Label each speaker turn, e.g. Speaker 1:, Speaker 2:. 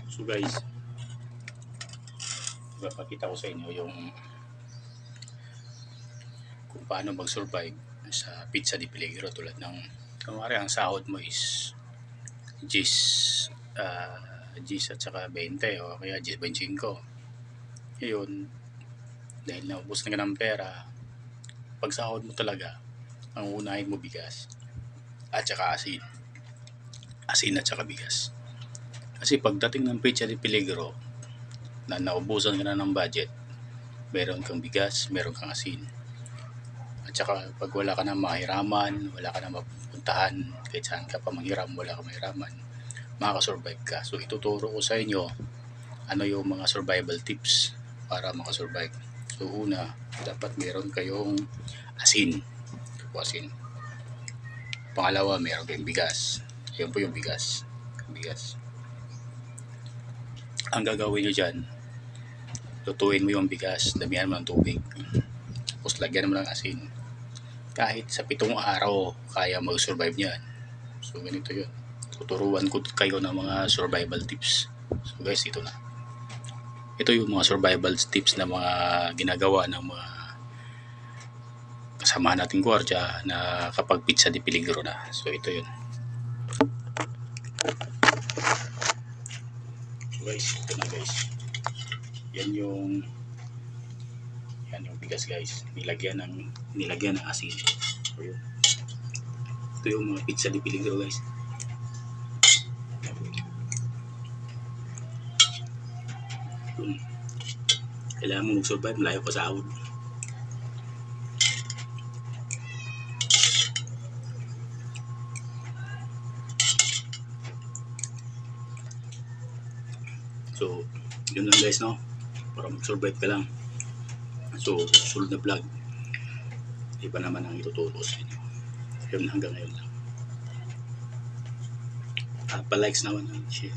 Speaker 1: So guys, ipapakita ko sa inyo yung kung paano mag-survive sa pizza di Peligro. Tulad ng kumari ang sahod mo is G's, G's at saka 20 o kaya G's 25. Yun, dahil naubos na ka ng pera, pag sahod mo talaga, ang unahin mo bigas at saka asin. Asin at saka bigas. Kasi pagdating ng pizza di Peligro, na naubusan ka na ng budget, meron kang bigas, meron kang asin. At saka pag wala ka na mahiraman, wala ka na mapuntahan, kahit saan ka pa manghiram, wala ka mahiraman, makakasurvive ka. So ituturo ko sa inyo ano yung mga survival tips para makasurvive. So una, dapat meron kayong asin. Asin. Pangalawa, meron kayong bigas. Yan po yung bigas. Bigas. Ang gagawin nyo dyan, lutuin mo yung bigas, damihan mo ng tubig, tapos lagyan mo ng asin. Kahit sa 7 araw, kaya mag-survive nyan. So ganito yun. Tuturuan ko kayo ng mga survival tips. So guys, ito na. Ito yung mga survival tips na mga ginagawa ng mga kasama nating gwardiya na kapag pizza di Peligro na. So ito yun. So guys, ito na guys. Yan yung bigas guys. Nilagyan ng asin. So yun. Ito yung mga pizza di Peligro guys. Kailangan mo mag-survive, malayo pa sahod. So, yun lang guys, no? Para mag-survive ka lang. So, susunod na vlog, iba naman ang ituturo sa inyo. Yun, hanggang ngayon lang. Pa-likes naman, share.